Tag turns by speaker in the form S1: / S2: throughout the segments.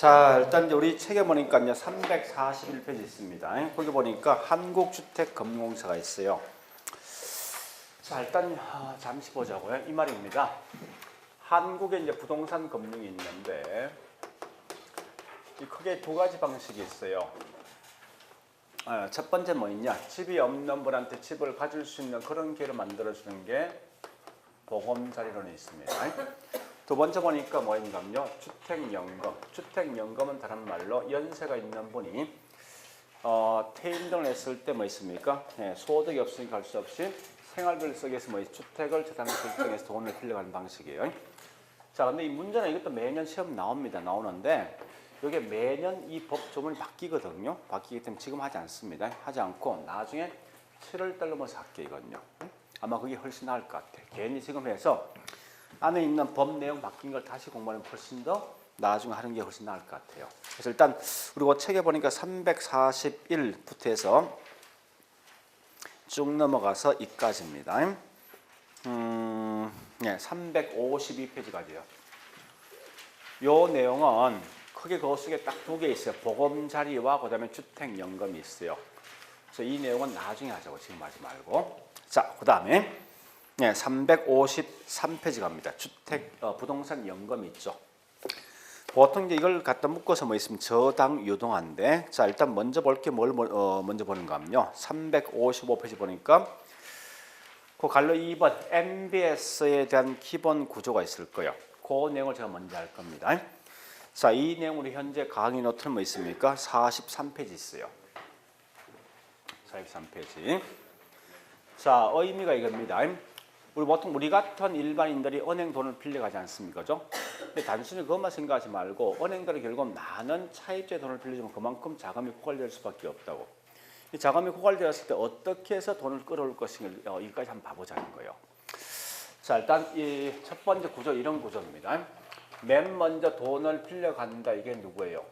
S1: 자, 일단 이제 우리 책에 보니까요, 341페이지 있습니다. 거기 보니까 한국주택금융공사가 있어요. 자, 일단 잠시 보자고요. 이 말입니다. 한국에 이제 부동산 금융이 있는데 크게 두 가지 방식이 있어요. 첫 번째 뭐 있냐? 집이 없는 분한테 집을 가질 수 있는 그런 기회를 만들어주는 게 보금자리론이 있습니다. 두 번째 보니까 뭐인가요? 주택연금. 주택연금은 다른 말로 연세가 있는 분이 퇴임 등을 했을 때 뭐 있습니까? 소득이 없으니까 할 수 없이 생활비를 쓰기 위해서 뭐 주택을 재산 결정해서 돈을 빌려가는 방식이에요. 자, 근데 이 문제는 이것도 매년 시험 나오는데 이게 매년 이 법 조문이 바뀌거든요. 바뀌기 때문에 지금 하지 않습니다. 하지 않고 나중에 7월 달로 뭐 할게요. 아마 그게 훨씬 나을 것 같아. 괜히 지금 해서 안에 있는 법 내용 바뀐 걸 다시 공부하면 훨씬 더 나중에 하는 게 훨씬 나을 것 같아요. 그래서 일단 그리고 책에 보니까 341부터 해서 쭉 넘어가서 이까지입니다. 352페이지까지요. 요 내용은 크게 그 속에 딱 두 개 있어요. 보금자리와 그다음에 주택연금이 있어요. 그래서 이 내용은 나중에 하자고 지금 하지 말고. 자, 그다음에 353페이지 갑니다. 부동산 연금이 있죠. 보통 이제 이걸 갖다 묶어서 뭐 있으면 저당 유동화인데, 자, 일단 먼저 볼 게 뭘 먼저 보는가 하면요. 355페이지 보니까 그 갈로 2번 MBS에 대한 기본 구조가 있을 거예요. 그 내용을 제가 먼저 할 겁니다. 자, 이 내용으로 현재 강의 노트는 뭐 있습니까? 43페이지 있어요. 43페이지. 자, 의미가 이겁니다. 우리 같은 일반인들이 은행 돈을 빌려가지 않습니까? 그죠? 근데 단순히 그것만 생각하지 말고 은행들이 결국 많은 차입자의 돈을 빌려주면 그만큼 자금이 고갈될 수밖에 없다고. 이 자금이 고갈되었을 때 어떻게 해서 돈을 끌어올 것인가 여기까지 한번 봐보자는 거예요. 자, 일단 이 첫 번째 구조 이런 구조입니다. 맨 먼저 돈을 빌려간다. 이게 누구예요?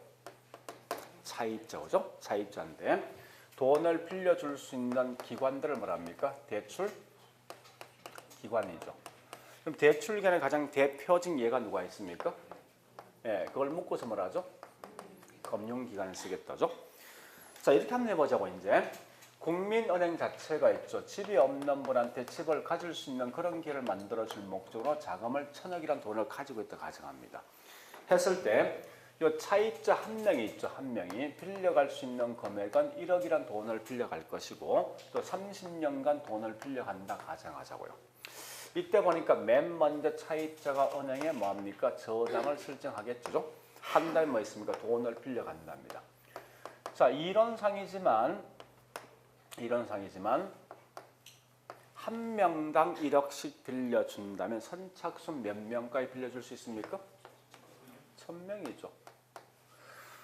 S1: 차입자, 그죠? 차입자인데 돈을 빌려줄 수 있는 기관들을 뭐랍니까? 대출 기관이죠. 그럼 대출 기관의 가장 대표적인 예가 누가 있습니까? 그걸 묶어서 뭐라죠? 금융기관을 쓰겠다죠. 자, 이렇게 한번 해보자고. 이제 국민은행 자체가 있죠. 집이 없는 분한테 집을 가질 수 있는 그런 기회를 만들어줄 목적으로 자금을 1,000억이라는 돈을 가지고 있다 가정합니다. 했을 때 이 차입자 한 명이 있죠. 한 명이 빌려갈 수 있는 금액은 1억이란 돈을 빌려갈 것이고 또 30년간 돈을 빌려간다 가정하자고요. 이때 보니까 맨 먼저 차입자가 은행에 뭐합니까? 저당을 설정하겠죠. 한 달 뭐 있습니까? 돈을 빌려간답니다. 자, 이론상이지만 한 명당 1억씩 빌려준다면 선착순 몇 명까지 빌려줄 수 있습니까? 1,000명이죠.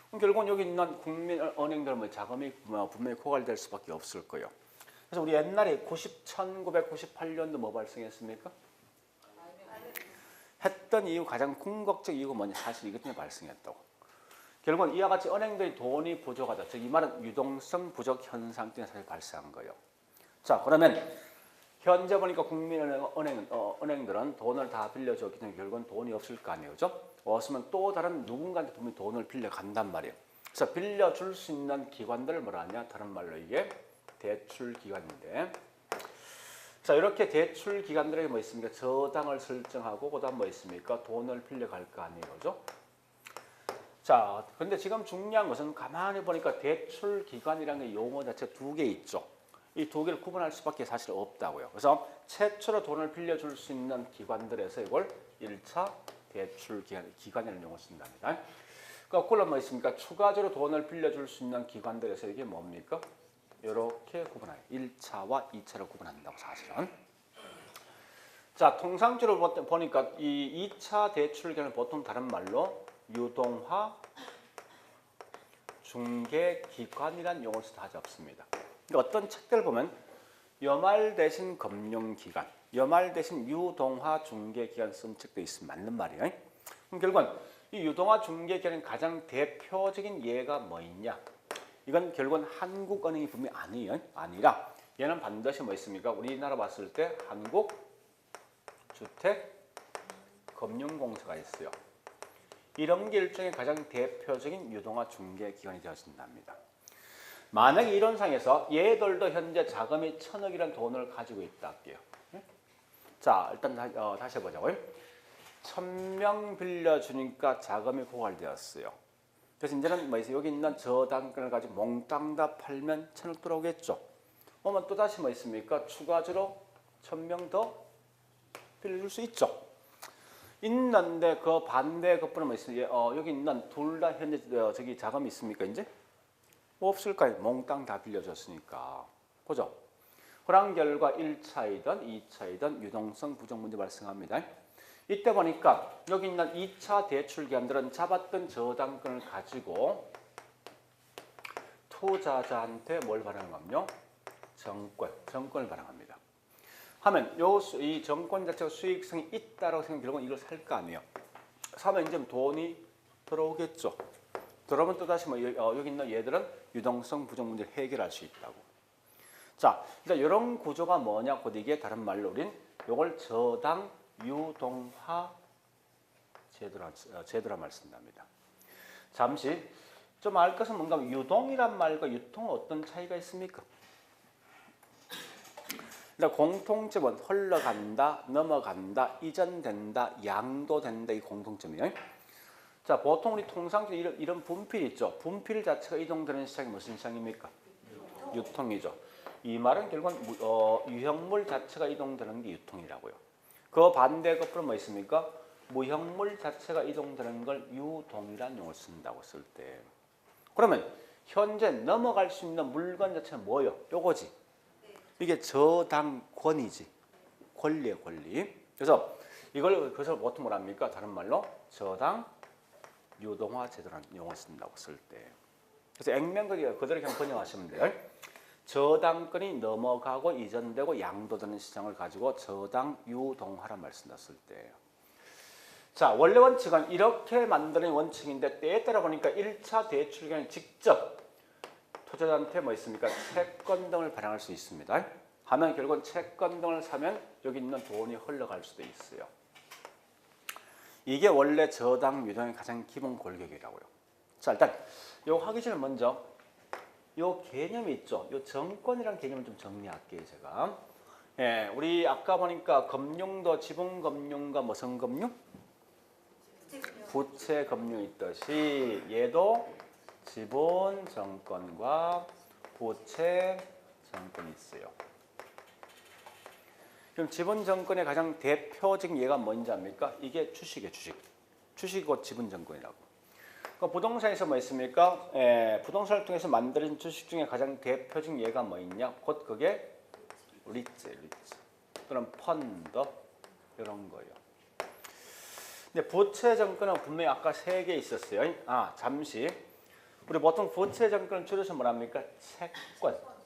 S1: 그럼 결국은 여기 있는 국민은행들 뭐 자금이 분명히 고갈될 수밖에 없을 거예요. 그래서 우리 옛날에 1998년도 뭐 발생했습니까? 했던 이유 가장 궁극적 이유가 뭐냐? 사실 이것 때문에 발생했다고. 결국은 이와 같이 은행들이 돈이 부족하다. 즉 이 말은 유동성 부족 현상 때문에 사실 발생한 거예요. 자, 그러면 현재 보니까 은행들은 돈을 다 빌려줬기 때문에 결국은 돈이 없을 거 아니에요. 그죠? 없으면 또 다른 누군가한테 분명히 돈을 빌려간단 말이에요. 그래서 빌려줄 수 있는 기관들을 뭐라 하냐? 다른 말로 이게 대출기관인데, 자, 이렇게 대출기관들에게 뭐 있습니까? 저당을 설정하고 그다음 뭐 있습니까? 돈을 빌려갈 거 아니에요. 그죠? 자, 근데 지금 중요한 것은 가만히 보니까 대출기관이라는 게 용어 자체 두 개 있죠. 이 두 개를 구분할 수밖에 사실 없다고요. 그래서 최초로 돈을 빌려줄 수 있는 기관들에서 이걸 1차 대출기관이라는 용어를 쓴답니다. 거꾸로 뭐 있습니까? 추가적으로 돈을 빌려줄 수 있는 기관들에서 이게 뭡니까? 이렇게 구분해요. 1차와 2차로 구분한다고 사실은. 자, 통상적으로 보니까 이 2차 대출기관은 보통 다른 말로 유동화 중개기관이라는 용어를 다 잡습니다. 어떤 책들 보면 여말 대신 금융기관, 여말 대신 유동화 중개기관 쓴 책도 있으면 맞는 말이에요. 그럼 결국은 이 유동화 중개기관의 가장 대표적인 예가 뭐 있냐? 이건 결국은 한국은행이 분명히 아니라 얘는 반드시 뭐 있습니까? 우리나라 봤을 때 한국주택금융공사가 있어요. 이런 게 일종의 가장 대표적인 유동화 중개 기관이 되어진답니다. 만약에 이론상에서 얘들도 현재 자금이 1,000억이라는 돈을 가지고 있다 할게요. 자, 일단 다시 해보자고요. 1,000명 빌려주니까 자금이 고갈되었어요. 그래서 이제는 뭐 여기 있는 저당권을 가지고 몽땅 다 팔면 1,000억 들어오겠죠. 그러면 또 다시 뭐 있습니까? 추가적으로 1,000명 더 빌려줄 수 있죠. 있는데 그 반대 것뿐은 뭐 있어요? 여기 있는 둘 다 현재 저기 자금이 있습니까? 이제 뭐 없을까요? 몽땅 다 빌려줬으니까. 그죠? 그런 결과 1차이든 2차이든 유동성 부족 문제 발생합니다. 이때 보니까 여기 있는 2차 대출 기관들은 잡았던 저당권을 가지고 투자자한테 뭘 발행하는 거요? 정권을 발행합니다. 하면 이 정권 자체가 수익성이 있다라고 생각하면 결국은 이걸 살 거 아니에요. 사면 이제 돈이 들어오겠죠. 그러면 또다시 뭐 여기 있는 얘들은 유동성 부족 문제를 해결할 수 있다고. 자, 그러니까 이런 구조가 뭐냐? 곧 이게 다른 말로 우린 이걸 저당 유동화 제도라 말 쓴답니다. 잠시 좀 알 것은 뭔가 유동이란 말과 유통은 어떤 차이가 있습니까? 그러니까 공통점은 흘러간다, 넘어간다, 이전된다, 양도된다 이 공통점이에요. 자, 보통 우리 통상적으로 이런 분필 있죠. 분필 자체가 이동되는 시장이 무슨 시장입니까? 유통이죠. 이 말은 결국은 유형물 자체가 이동되는 게 유통이라고요. 그 반대 것으로 뭐 있습니까? 무형물 자체가 이동되는 걸 유동이라는 용어를 쓴다고 쓸 때. 그러면 현재 넘어갈 수 있는 물건 자체는 뭐예요? 요거지. 이게 저당권이지. 권리의 권리. 그래서 그것을 보통 뭐라 합니까? 다른 말로 저당 유동화 제도라는 용어를 쓴다고 쓸 때. 그래서 액면거리가 그대로 그냥 번역하시면 돼요. 저당권이 넘어가고 이전되고 양도되는 시장을 가지고 저당 유동화란 말을 쓴다 쓸 때예요. 자, 원래 원칙은 이렇게 만드는 원칙인데 때에 따라 보니까 1차 대출기관이 직접 투자자한테 뭐 있습니까? 채권 등을 발행할 수 있습니다. 하면 결국은 채권 등을 사면 여기 있는 돈이 흘러갈 수도 있어요. 이게 원래 저당 유동의 가장 기본 골격이라고요. 자, 일단 요 하기 전에 먼저 요 개념이 있죠. 요 정권이라는 개념을 좀 정리할게요, 제가. 예, 우리 아까 보니까 금융도 지분금융과 무슨 금융? 부채금융이 있듯이 얘도 지분정권과 부채정권이 있어요. 그럼 지분정권의 가장 대표적인 예가 뭔지 압니까? 이게 주식이에요, 주식. 주식이 곧 지분정권이라고. 그러니까 부동산에서 뭐 있습니까? 부동산을 통해서 만들어진 주식 중에 가장 대표적인 예가 뭐 있냐? 곧 그게 리츠 또는 펀드 이런 거예요. 근데 부채정권은 분명히 아까 3개 있었어요. 잠시. 우리 보통 부채정권을 줄여서 뭐랍니까?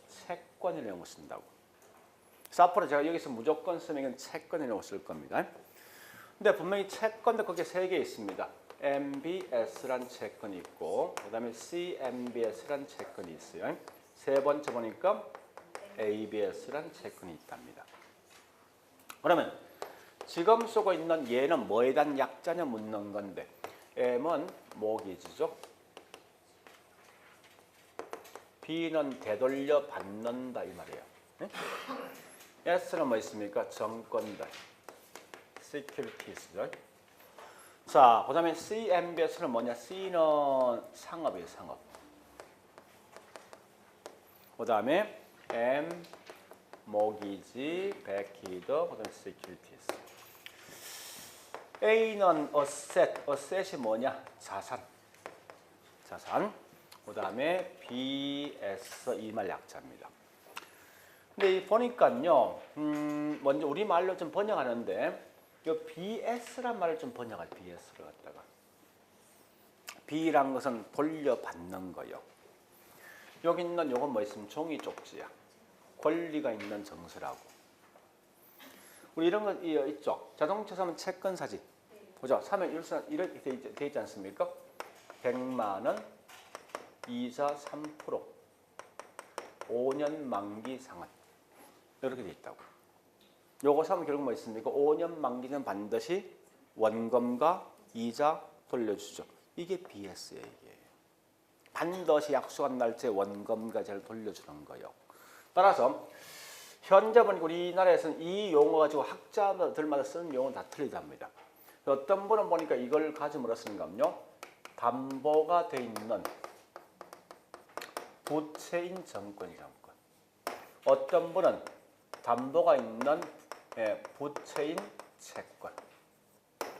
S1: 채권이라는 거 쓴다고. 그래서 앞으로 제가 여기서 무조건 쓰면 채권이라는 거 쓸 겁니다. 근데 분명히 채권도 거기에 3개 있습니다. MBS란 채권이 있고 그 다음에 CMBS란 채권이 있어요. 세 번째 보니까 ABS란 채권이 있답니다. 그러면 지금 쓰고 있는 얘는 뭐에 대한 약자냐 묻는 건데 M은 모기지죠. B는 되돌려 받는다 이 말이에요. S는 뭐 있습니까? 정권들, securities죠. 자, 그 다음에 CMBS는 뭐냐? C는 상업이에요, 상업. 그 다음에 M, 모기지, 베키더, 그 다음에 securities. A는 asset이 뭐냐? 자산. 그 다음에 BS 이 말 약자입니다. 근데 보니까요, 먼저 우리 말로 좀 번역하는데, 이 BS란 말을 좀 번역할 BS를 갖다가. B란 것은 돌려받는 거요. 여기 있는 요건 뭐 있으면 종이 쪽지야. 권리가 있는 정서라고. 우리 이런 거 있죠. 자동차 사면 채권 사지. 보죠. 사면 이렇게 돼 있지 않습니까? 100만 원, 이자 3%, 5년 만기 상환. 이렇게 돼 있다고. 요거 사면 결국 뭐 있습니까? 5년 만기는 반드시 원금과 이자 돌려주죠. 이게 BS예요. 이게. 반드시 약속한 날짜에 원금까지를 돌려주는 거예요. 따라서 현재 보니까 우리나라에서는 이 용어 가지고 학자들마다 쓰는 용어는 다 틀리답니다. 어떤 분은 보니까 이걸 가지고 뭐라 쓰는가면요. 담보가 돼 있는 부채인 정권. 어떤 분은 담보가 있는 부채인 채권.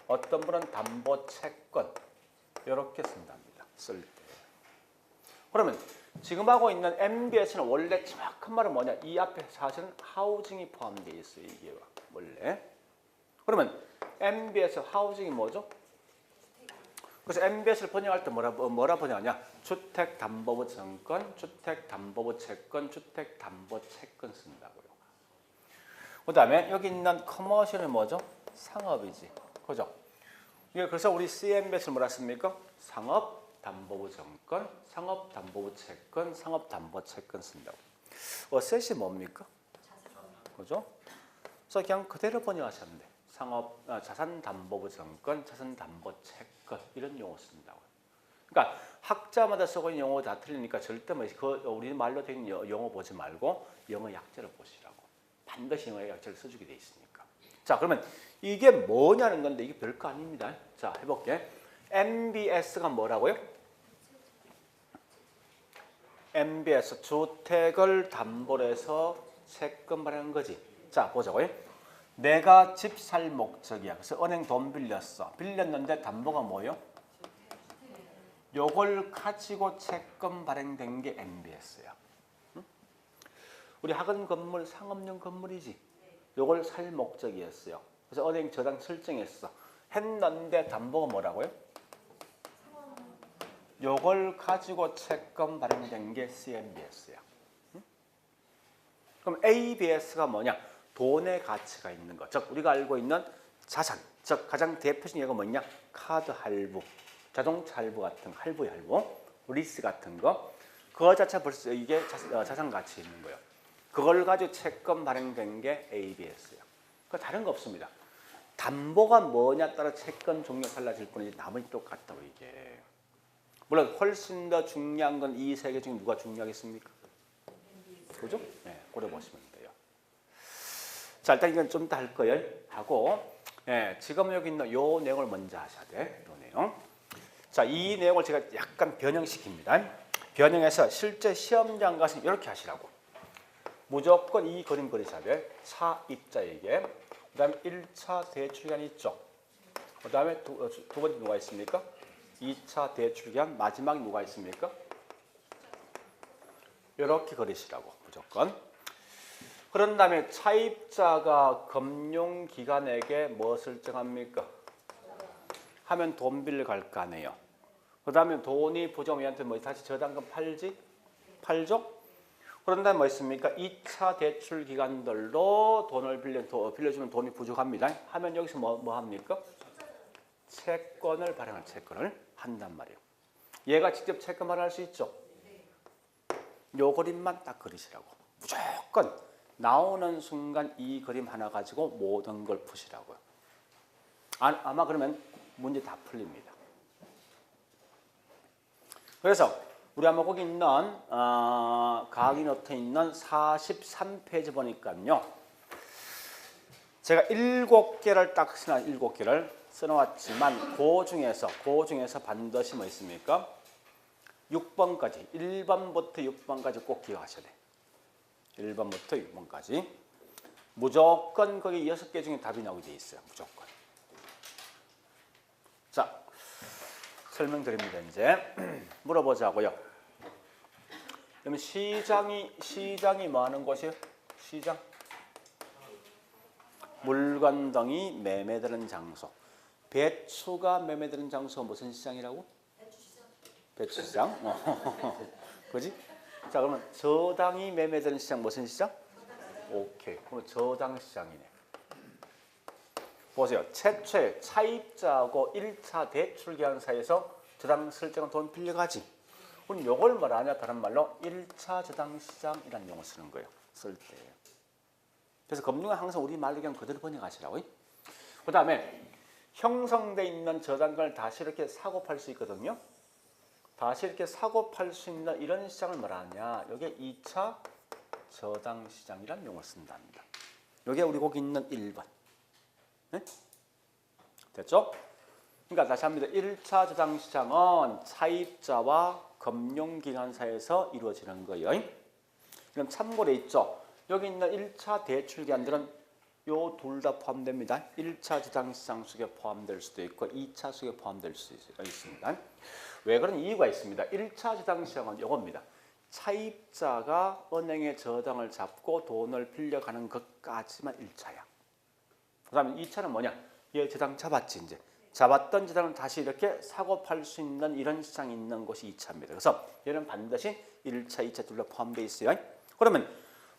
S1: 어떤 분은 담보 채권. 이렇게 쓴답니다. 쓸 때. 그러면 지금 하고 있는 MBS는 원래 정확한 말은 뭐냐? 이 앞에 사실은 하우징이 포함되어 있어요. 이게 원래. 그러면 MBS 하우징이 뭐죠? 그래서 MBS를 번역할 때 뭐라 번역하냐? 주택담보부 정권, 주택담보부 채권, 주택담보 채권 쓴다고요. 그 다음에 여기 있는 커머셜은 뭐죠? 상업이지. 그죠? 그래서 우리 CMBS를 뭐라 씁니까? 상업담보부 정권, 상업담보부 채권, 상업담보채권 쓴다고. 어셋이 뭡니까? 그죠? 그래서 그냥 그대로 번역하시면 돼. 자산담보부 정권, 자산담보채권 이런 용어 쓴다고. 그러니까 학자마다 쓰고 있는 용어 다 틀리니까 절대 우리 말로 된 용어 보지 말고 영어 약자를 보시라고. 반드시 영어 약자를 써주게 돼 있으니까. 자, 그러면 이게 뭐냐는 건데 이게 별거 아닙니다. 자, 해볼게. MBS가 뭐라고요? MBS 주택을 담보로 해서 채권 발행한 거지. 자, 보자고요. 내가 집 살 목적이야. 그래서 은행 돈 빌렸어. 빌렸는데 담보가 뭐요? 요걸 가지고 채권 발행된 게 MBS야. 응? 우리 학원 건물 상업용 건물이지. 요걸 살 목적이었어요. 그래서 은행 저당 설정했어. 했는데 담보가 뭐라고요? 요걸 가지고 채권 발행된 게 CMBS야. 응? 그럼 ABS가 뭐냐? 돈의 가치가 있는 것. 즉 우리가 알고 있는 자산. 즉 가장 대표적인 예가 뭐냐? 카드 할부, 자동차 할부 같은 할부, 리스 같은 거. 그거 자체 벌써 이게 자산 가치 있는 거예요. 그걸 가지고 채권 발행된 게 ABS예요. 그 다른 거 없습니다. 담보가 뭐냐 따라 채권 종류가 달라질 뿐이지 나머지 똑같다고 이게. 물론 훨씬 더 중요한 건 이 세 개 중에 누가 중요하겠습니까? 그죠? 네, 고려 보시면 돼요. 자, 일단 이건 좀 더 할 거예요. 하고, 지금 여기 있는 요 내용을 먼저 하셔야 돼. 요 내용. 자, 이 내용을 제가 약간 변형시킵니다. 변형해서 실제 시험장 가서 이렇게 하시라고. 무조건 이 그림 그리셔야 돼. 차입자에게. 그 다음에 1차 대출기간 있죠. 그 다음에 두 번째 누가 있습니까? 2차 대출기간 마지막 누가 있습니까? 이렇게 그리시라고 무조건. 그런 다음에 차입자가 금융기관에게 무엇을 정합니까? 하면 돈 빌려 갈 거 아니에요. 그 다음에 돈이 부정이한테 뭐 다시 저당금 팔죠? 그런 다음에 뭐 있습니까? 2차 대출 기관들로 돈을 빌려주면 돈이 부족합니다. 하면 여기서 뭐 합니까? 채권을 발행한 채권을 한단 말이에요. 얘가 직접 채권 발행할 수 있죠? 요 그림만 딱 그리시라고. 무조건 나오는 순간 이 그림 하나 가지고 모든 걸 푸시라고요. 아마 그러면 문제 다 풀립니다. 그래서 우리 한번 거기 있는 강의 노트에 있는 43페이지 보니까요. 제가 7개를 딱 7개를 써놓았지만 그 중에서 반드시 뭐 있습니까? 6번까지 1번부터 6번까지 꼭 기억하셔야 돼. 1번부터 6번까지 무조건 거기 6개 중에 답이 나오게 돼 있어요. 무조건. 자, 설명드립니다. 이제 물어보자고요. 그럼 시장이 뭐 하는 곳이에요? 시장. 물건 등이 매매되는 장소. 배추가 매매되는 장소가 무슨 시장이라고? 배추시장. 그지? 자, 그러면 저당이 매매되는 시장 무슨 시장? 오케이. 그럼 저당 시장이네. 보세요. 최초에 차입자하고 1차 대출 기간 사이에서 저당 설정한 돈 빌려가지. 그럼 이걸 뭐라냐? 다른 말로 1차 저당 시장이라는 용어 쓰는 거예요. 쓸 때. 그래서 금융은 항상 우리 말로 그냥 그대로 번역하시라고. 그 다음에 형성돼 있는 저당권을 다시 이렇게 사고 팔 수 있거든요. 다시 이렇게 사고 팔 수 있는 이런 시장을 뭐라 하냐? 이게 2차 저당 시장이라는 용어를 쓴답니다. 이게 우리 거기 있는 1번. 네? 됐죠? 그러니까 다시 합니다. 1차 저당 시장은 차입자와 금융기관 사이에서 이루어지는 거예요. 그럼 참고로 있죠. 여기 있는 1차 대출기관들은 요 둘 다 포함됩니다. 1차 저당 시장 속에 포함될 수도 있고 2차 속에 포함될 수 있습니다. 왜 그런 이유가 있습니다. 1차 저당 시장은 이겁니다. 차입자가 은행에 저당을 잡고 돈을 빌려가는 것까지만 1차야. 그 다음에 2차는 뭐냐? 얘 저당 잡았지 이제. 잡았던 저당을 다시 이렇게 사고 팔 수 있는 이런 시장이 있는 곳이 2차입니다. 그래서 얘는 반드시 1차, 2차 둘 다 포함되어 있어요. 그러면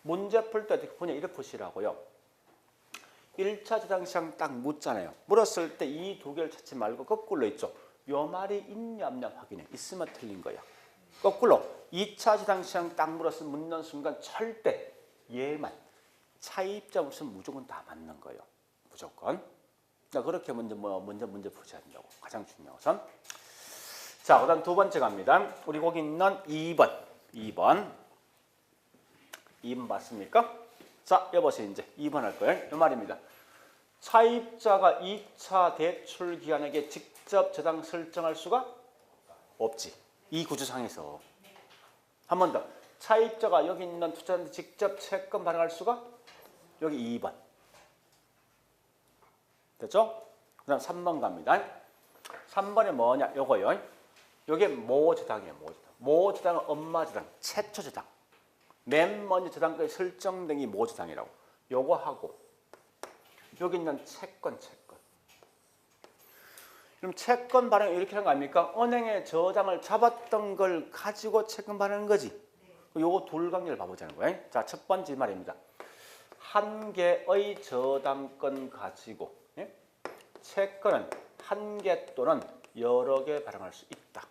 S1: 문제 풀 때 어떻게 푸냐? 이렇게 푸시라고요. 1차 저당 시장 딱 묻잖아요. 물었을 때 이 두 개를 찾지 말고 거꾸로 있죠. 요 말이 있냐 없냐 확인해. 있으면 틀린 거야. 거꾸로 2차 저당 시장 딱 물었으면 묻는 순간 절대 얘만 차입자 없으면 무조건 다 맞는 거예요. 무조건. 자, 그렇게 문제 풀지 않냐고. 가장 중요한 것은. 자, 그다음 두 번째 갑니다. 우리 거기 있는 2번 맞습니까? 자, 여보세요. 이제 2번 할 거예요. 이 말입니다. 차입자가 2차 대출 기관에게 직접 저당 설정할 수가 없지. 이 구조상에서. 한 번 더. 차입자가 여기 있는 투자자한테 직접 채권 발행할 수가 여기 2번. 됐죠? 그 다음 3번 갑니다. 3번이 뭐냐? 요거요. 요게 모저당이에요. 모저당은 엄마 저당, 최초 저당. 맨 먼저 저당까지 설정된 게 모저당이라고. 요거 하고 여기 있는 채권. 그럼 채권 발행 이렇게 하는 거 아닙니까? 은행에 저당을 잡았던 걸 가지고 채권 발행하는 거지. 요거 둘 관계를 봐보자는 거예요. 자, 첫 번째 말입니다. 한 개의 저당권 가지고 채권은 한 개 또는 여러 개 발행할 수 있다.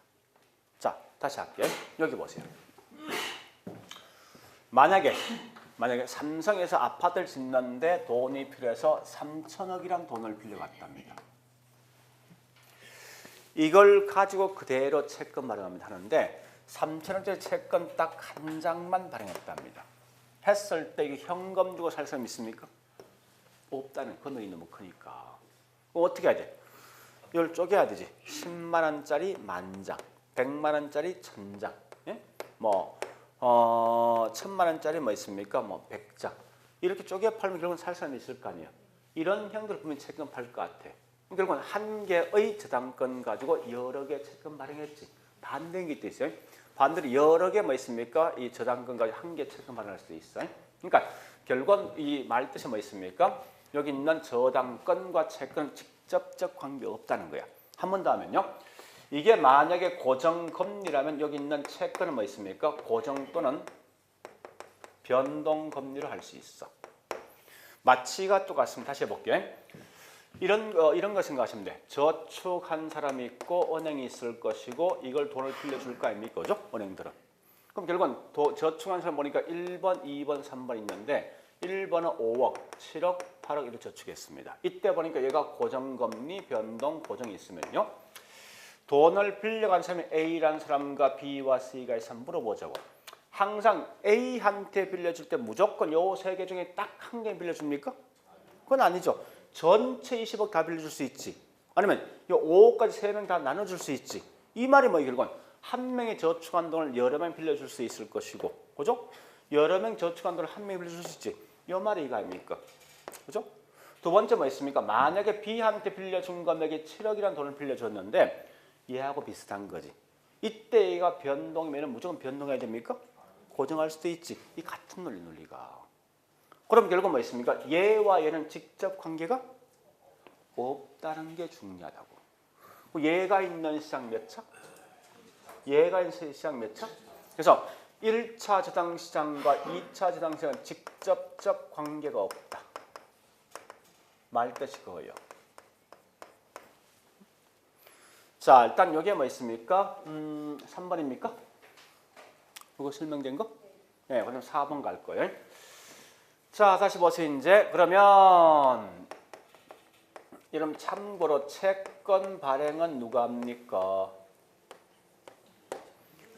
S1: 자, 다시 할게요. 여기 보세요. 만약에 삼성에서 아파트를 짓는데 돈이 필요해서 3천억이란 돈을 빌려갔답니다. 이걸 가지고 그대로 채권 발행하면 하는데 3천억짜리 채권 딱 한 장만 발행했답니다. 했을 때 이게 현금 주고 살 사람 있습니까? 없다는 금액이 너무 크니까. 어떻게 해야 돼? 이걸 쪼개야 되지. 10만 원짜리 10,000장, 100만 원짜리 1,000장, 예? 1,000만 원짜리 뭐 있습니까? 100장. 이렇게 쪼개 팔면 결국은 살 사람이 있을 거 아니에요. 이런 형태를 보면 채권 팔 것 같아. 결국은 한 개의 저당권 가지고 여러 개 채권 발행했지. 반대인 게 또 있어요. 반대로 여러 개 뭐 있습니까? 이 저당권 가지고 한 개 채권 발행할 수도 있어요. 그러니까 결국은 이 말 뜻이 뭐 있습니까? 여기 있는 저당권과 채권은 직접적 관계가 없다는 거야. 한 번 더 하면요. 이게 만약에 고정금리라면 여기 있는 채권은 뭐 있습니까? 고정 또는 변동금리로 할 수 있어. 마치가 똑같습니다. 다시 해볼게요. 이런 거 생각하시면 돼. 저축한 사람이 있고 은행이 있을 것이고 이걸 돈을 빌려줄 거 아닙니까? 그죠? 은행들은. 그럼 결국은 저축한 사람 보니까 1번, 2번, 3번 있는데 1번은 5억, 7억, 8억 이렇게 저축했습니다. 이때 보니까 얘가 고정금리, 변동, 고정이 있으면요. 돈을 빌려간 사람이 A라는 사람과 B와 C가 있으면 물어보자고. 항상 A한테 빌려줄 때 무조건 요 세 개 중에 딱 한 개 빌려줍니까? 그건 아니죠. 전체 20억 다 빌려줄 수 있지. 아니면 요 5억까지 3명 다 나눠줄 수 있지. 이 말이 뭐 결국은 한 명이 저축한 돈을 여러 명 빌려줄 수 있을 것이고, 그죠? 여러 명 저축한 돈을 한 명이 빌려줄 수 있지. 이 말이 이거 아닙니까? 그죠? 두 번째 뭐 있습니까? 만약에 B한테 빌려준 금액이 7억이라는 돈을 빌려줬는데 얘하고 비슷한 거지. 이때 얘가 변동이면 무조건 변동해야 됩니까? 고정할 수도 있지. 이 같은 논리가. 그럼 결국 뭐 있습니까? 얘와 얘는 직접 관계가 없다는 게 중요하다고. 얘가 있는 시장 몇 차? 얘가 있는 시장 몇 차? 그래서 1차 저당 시장과 2차 저당 시장은 직접적 관계가 없다. 말 뜻이 그거예요. 자, 일단 여기에 뭐 있습니까? 3번입니까? 이거 설명된 거? 네, 그럼 4번 갈 거예요. 자, 다시 보세요. 이제 그러면 이런 참고로 채권 발행은 누가 합니까?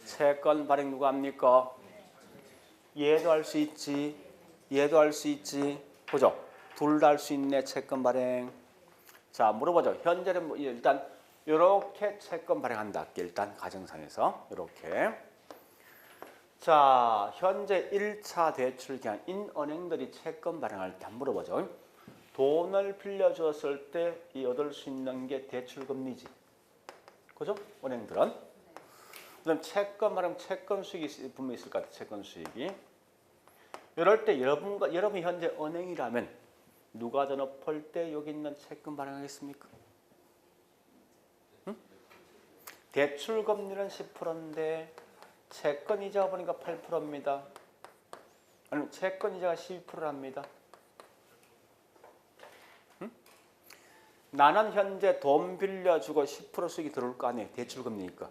S1: 채권 발행 누가 합니까? 얘도 할 수 있지, 얘도 할 수 있지, 그죠? 둘 다 할 수 있네, 채권 발행. 자, 물어보죠. 현재는 일단 이렇게 채권 발행한다 할게. 일단 가정상에서 이렇게. 자, 현재 1차 대출 기한인 은행들이 채권 발행할 때 한번 물어보죠. 돈을 빌려주었을 때 이 얻을 수 있는 게 대출 금리지. 그죠? 은행들은. 그다음 채권 발행, 채권 수익이 분명히 있을 것 같아. 채권 수익이. 이럴 때 여러분이 현재 은행이라면 누가 더 높을 때 여기 있는 채권 발행하겠습니까? 응? 대출 금리는 10%인데 채권 이자가 보니까 8%입니다. 아니면 채권 이자가 12%랍니다. 응? 나는 현재 돈 빌려주고 10% 수익이 들어올 거 아니에요. 대출 금리니까.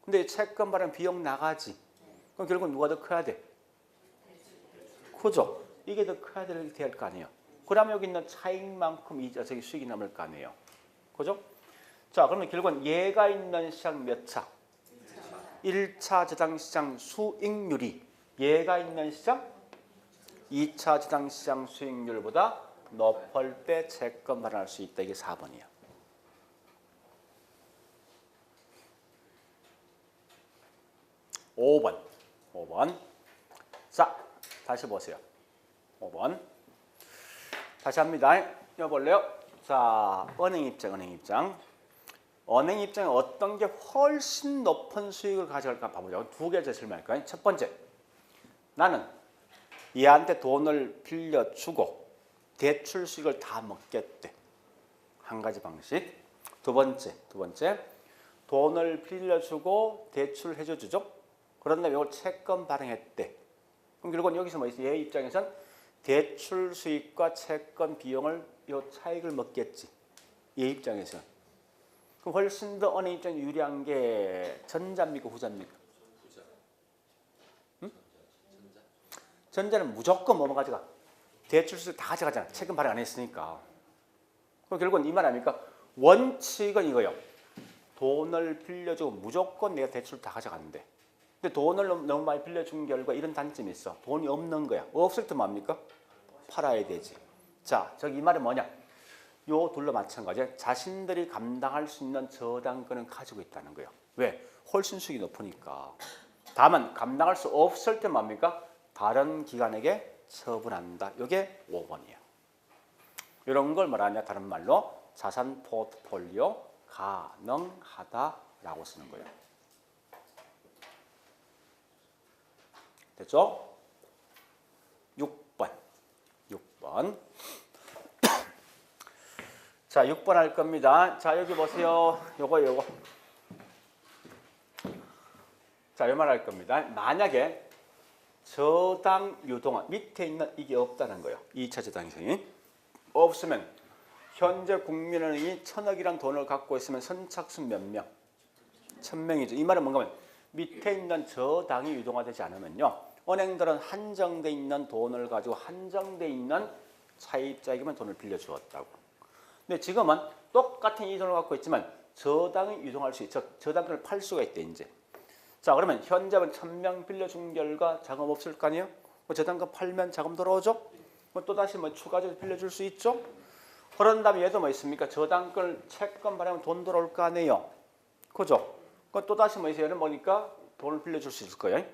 S1: 근데 채권 발행 비용 나가지. 그럼 결국 누가 더 커야 돼? 그죠? 이게 더 커야 될 거 아니에요. 그러면 여기 있는 차익만큼 이자 저기 수익이 남을 거 아니에요. 그죠? 자, 그러면 결국은 얘가 있는 시장 몇 차? 1차 저당시장 수익률이 얘가 있는 시장 2차 저당시장 수익률보다 높을 때 채권 발행할 수 있다. 이게 4번이야. 5번. 자, 다시 보세요. 5번. 다시 합니다. 여볼래요? 자, 은행 입장. 은행 입장에 어떤 게 훨씬 높은 수익을 가져갈까 봐보죠. 두 개를 질문할까요? 첫 번째, 나는 얘한테 돈을 빌려주고 대출 수익을 다 먹겠대. 한 가지 방식. 두 번째, 돈을 빌려주고 대출을 해주죠. 그런 다음에 이걸 채권 발행했대. 그럼 결국은 여기서 뭐 있어요? 얘 입장에선 대출 수익과 채권 비용을 이 차익을 먹겠지. 얘 입장에서. 그럼 훨씬 더 은행 입장에 유리한 게 전자입니까, 후자입니까?
S2: 후자.
S1: 응? 전자는 무조건 뭐만 가져가? 대출 수익 다 가져가잖아. 채권 발행 안 했으니까. 그럼 결국은 이 말 아닙니까? 원칙은 이거예요. 돈을 빌려주고 무조건 내가 대출 다 가져가는데. 근데 돈을 너무 많이 빌려준 결과 이런 단점이 있어. 돈이 없는 거야. 없을 때 뭡니까? 팔아야 되지. 자, 저기 이 말은 뭐냐? 요 둘로 마찬가지야. 자신들이 감당할 수 있는 저당권을 가지고 있다는 거예요. 왜? 훨씬 수익이 높으니까. 다만 감당할 수 없을 때 뭡니까? 다른 기관에게 처분한다. 이게 5번이야. 이런 걸 말하냐? 다른 말로 자산 포트폴리오 가능하다라고 쓰는 거예요. 됐죠? 6번. 자, 6번 할 겁니다. 자, 여기 보세요. 요거. 자, 요 말 할 겁니다. 만약에 저당 유동화 밑에 있는 이게 없다는 거예요. 2차 저당성이 없으면 현재 국민은행이 1000억이란 돈을 갖고 있으면 선착순 몇 명? 1000명이죠. 이 말은 뭔가 하면 밑에 있는 저당이 유동화되지 않으면요. 은행들은 한정돼 있는 돈을 가지고 한정돼 있는 차입자에게만 돈을 빌려주었다고. 근데 지금은 똑같은 이 돈을 갖고 있지만 저당이 유동할 수 있죠. 저당권을 팔 수가 있대 이제. 자, 그러면 현재는 1000명 빌려준 결과 자금 없을 거 아니에요? 저당권 팔면 자금 들어오죠? 또 다시 추가적으로 빌려줄 수 있죠? 그런 다음에 얘도 뭐 있습니까? 저당권을 채권 발행하면 돈 들어올 거 아니에요? 그죠? 또 다시 뭐 있어요? 얘는 뭐니까 돈을 빌려줄 수 있을 거예요.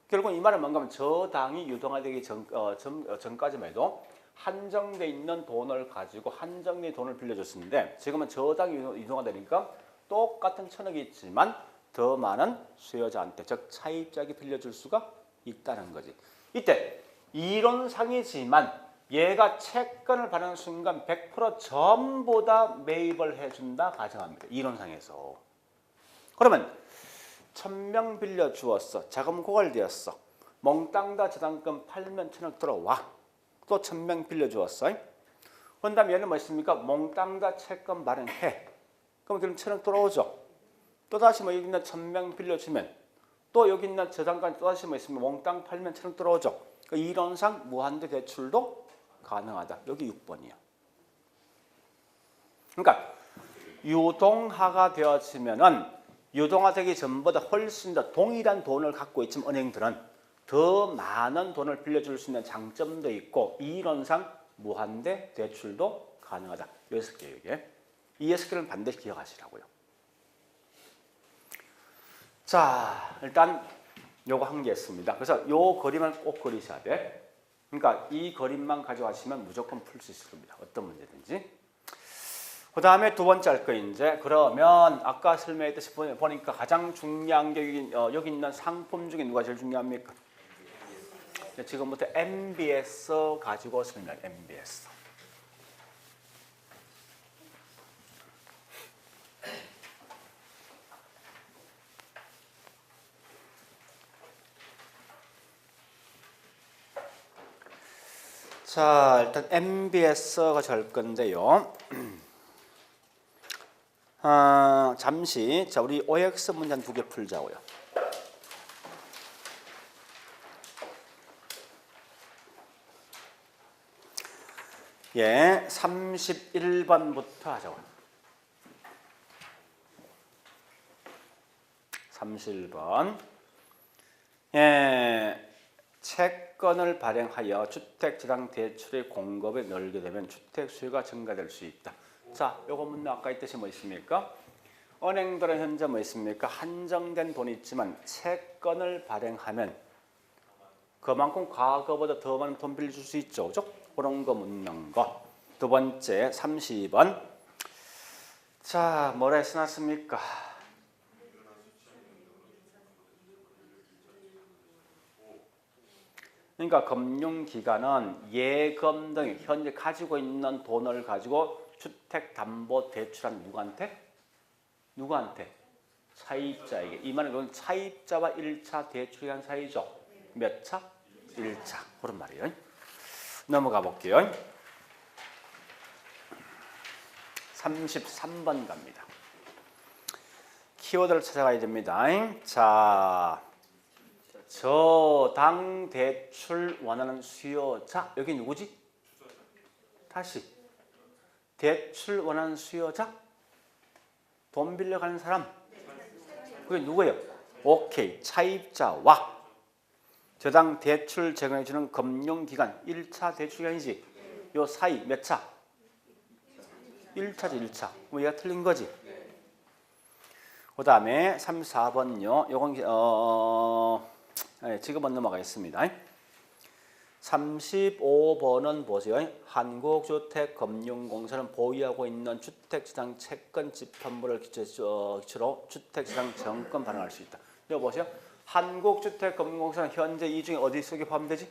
S1: 결국 이 말은 뭔가 하면 저당이 유동화되기 전까지만 해도 한정돼 있는 돈을 가지고 한정된 돈을 빌려줬었는데 지금은 저당이 유동화되니까 똑같은 1000억이 있지만 더 많은 수요자한테 즉 차입자에게 빌려줄 수가 있다는 거지. 이때 이론상이지만 얘가 채권을 발행하는 순간 100% 전부 다 매입을 해준다 가정합니다. 이론상에서. 그러면 1000명 빌려주었어. 자금 고갈되었어. 몽땅 다 저당권 팔면 1000억 들어와. 또 1000명 빌려주었어. 그런 다음에 얘는 뭐 있습니까? 몽땅 다 채권 발행해. 그럼 그럼 1000억 들어오죠. 또 다시 뭐 여기 있는 1000명 빌려주면 또 여기 있는 저당권 또 다시 뭐 있으면 몽땅 팔면 1000억 들어오죠. 그 이론상 무한대 대출도 가능하다. 여기 6번이야. 그러니까 유동화가 되어지면은 유동화되기 전보다 훨씬 더 동일한 돈을 갖고 있지만 은행들은 더 많은 돈을 빌려줄 수 있는 장점도 있고 이론상 무한대 대출도 가능하다. 이 6개예요. 이게. 이 6개를 반드시 기억하시라고요. 자, 일단 요거 한 개 했습니다. 그래서 요 그림을 꼭 그리셔야 돼. 그러니까 이 그림만 가져가시면 무조건 풀 수 있을 겁니다. 어떤 문제든지. 그 다음에 두 번째 할 거 이제 그러면 아까 설명했듯이 보니까 가장 중요한 게 여기 있는 상품 중에 누가 제일 중요합니까? 지금부터 MBS 가지고 설명. MBS. 자, 일단 MBS가 될 건데요. 잠시 자 우리 OX 문제 한 2개 풀자고요. 예, 31번부터 하자고요. 31번. 예, 채권을 발행하여 주택지당 대출의 공급이 늘게 되면 주택 수요가 증가될 수 있다. 자, 요거 문제 아까 있듯이 뭐 있습니까? 은행들은 현재 뭐 있습니까? 한정된 돈이 있지만 채권을 발행하면 그만큼 과거보다 더 많은 돈 빌려줄 수 있죠. 그죠? 그런 거 묻는 거. 두 번째 32번. 자, 뭐라 써놨습니까? 그러니까 금융기관은 예금 등 현재 가지고 있는 돈을 가지고 주택담보대출한 누구한테? 누구한테? 차입자에게. 이 말은 이건 차입자와 1차 대출한 사이죠. 몇 차? 1차. 그런 말이에요. 넘어가 볼게요. 33번 갑니다. 키워드를 찾아가야 됩니다. 자, 저당 대출 원하는 수요자. 여기 누구지? 다시. 대출 원하는 수요자? 돈 빌려가는 사람? 그게 누구예요? 오케이. 차입자와 저당 대출 제공해주는 금융기관 1차 대출기관이지. 요 사이 몇 차? 1차지 1차. 뭐 얘가 틀린 거지. 그 다음에 34번요. 요건 지금은 넘어가겠습니다. 35번은 보세요. 한국주택금융공사는 보유하고 있는 주택시장 채권 집합물을 기초로 주택시장 정권 발행할 수 있다. 여기 보세요. 한국주택금융공사는 현재 이 중에 어디 속에 포함되지?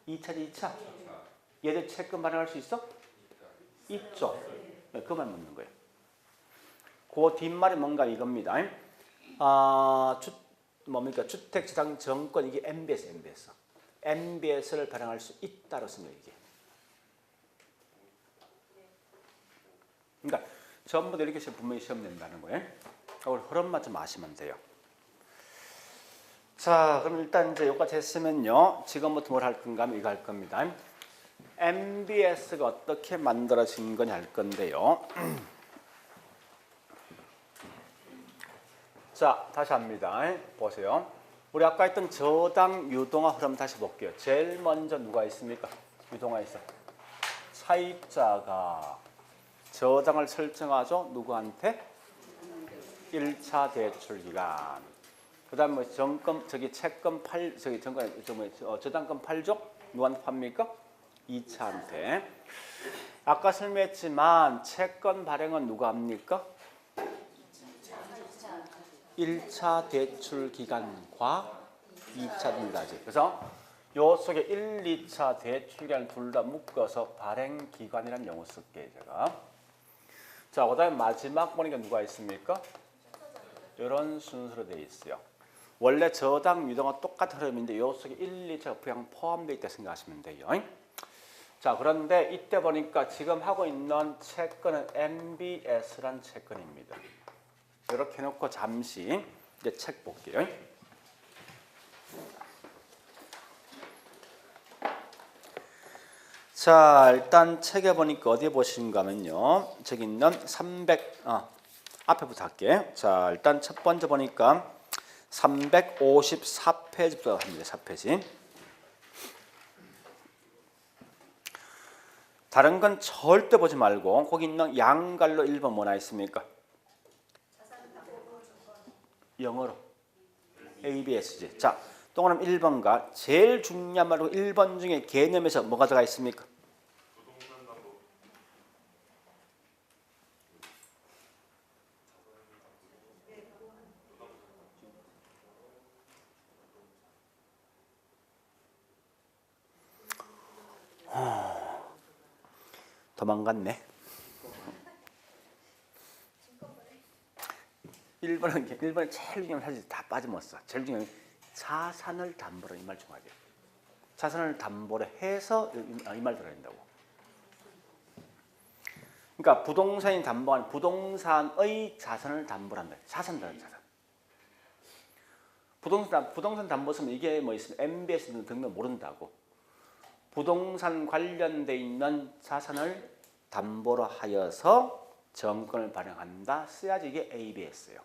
S1: 2차지 2차. 얘들 채권 발행할 수 있어? 있죠. 네, 그만 묻는 거예요. 그 뒷말이 뭔가 이겁니다. 뭡니까? 주택시장 정권 이게 MBS를 발행할 수 있다로 쓰면 이게. 그러니까 전부 다 이렇게 분명히 시험 낸다는 거예요. 흐름만 좀 아시면 돼요. 자, 그럼 일단 이제 여기까지 했으면요. 지금부터 뭘 할 건가 하면 이거 할 겁니다. MBS가 어떻게 만들어진 거냐 할 건데요. 자, 다시 합니다. 보세요. 우리 아까 했던 저당 유동화 흐름 다시 볼게요. 제일 먼저 누가 있습니까? 유동화 있어. 차입자가 저당을 설정하죠. 누구한테? 1차 대출 기간. 그다음 뭐 채권 저당권 팔죠. 누구한테 팝니까? 2차한테. 아까 설명했지만 채권 발행은 누가 합니까? 1차 대출 기간과 2차 기간까지. 그래서 요 속에 1, 2차 대출 기간 둘 다 묶어서 발행 기간이라는 용어 쓸게요, 제가. 자, 그다음에 마지막 보니까 누가 있습니까? 이런 순서로 되어 있어요. 원래 저당 유동화 똑같은 흐름인데 요 속에 1, 2차가 그냥 포함되어 있다 생각하시면 돼요. 자, 그런데 이때 보니까 지금 하고 있는 채권은 MBS란 채권입니다. 이렇게 해놓고 잠시 이제 책 볼게요. 자, 일단 책에 보니까 어디에 보시는가 하면요. 저기 있는 앞에부터 할게. 자, 일단 첫 번째 보니까 354페이지부터 합니다. 4페이지. 다른 건 절대 보지 말고 거기 있는 양갈로 1번 뭐나 있습니까? 영어로 ABS지. 자, 동그라미 1번과 제일 중요한 말로 1번 중에 개념에서 뭐가 들어가 있습니까? 도망갔네. 1번은 제일 중요한 사실 다 빠짐없어. 제일 중요한 자산을 담보로 이 말 중요하죠. 자산을 담보로 해서 이 말 들어야 된다고. 그러니까 부동산이 담보한 부동산의 자산을 담보로 한다. 자산이라는 자산. 부동산 담보 쓰면 이게 뭐 있으면 MBS 등등 모른다고. 부동산 관련돼 있는 자산을 담보로 하여서 정권을 발행한다. 써야지 이게 ABS예요.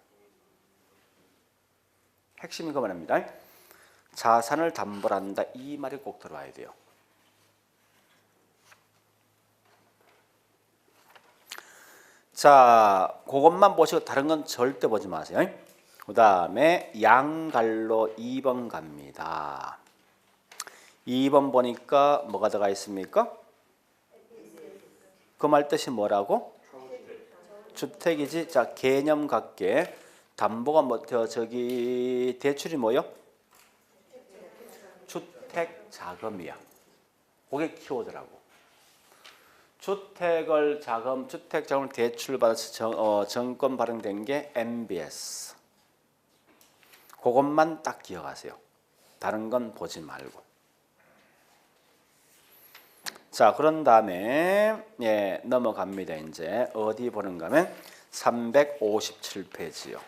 S1: 핵심이 그 말입니다. 자산을 담보로 한다. 이 말이 꼭 들어와야 돼요. 자, 그것만 보시고 다른 건 절대 보지 마세요. 그 다음에 양갈로 2번 갑니다. 2번 보니까 뭐가 들어가 있습니까? 그 말 뜻이 뭐라고? 주택이지. 자, 개념 갖게 담보가 저기 대출이 뭐요? 주택 자금이야. 그게 키워드라고. 주택 자금을 대출 받아서 정권 발행된 게 MBS. 그것만 딱 기억하세요. 다른 건 보지 말고. 자, 그런 다음에 넘어갑니다. 이제 어디 보는가 하면 357페이지요.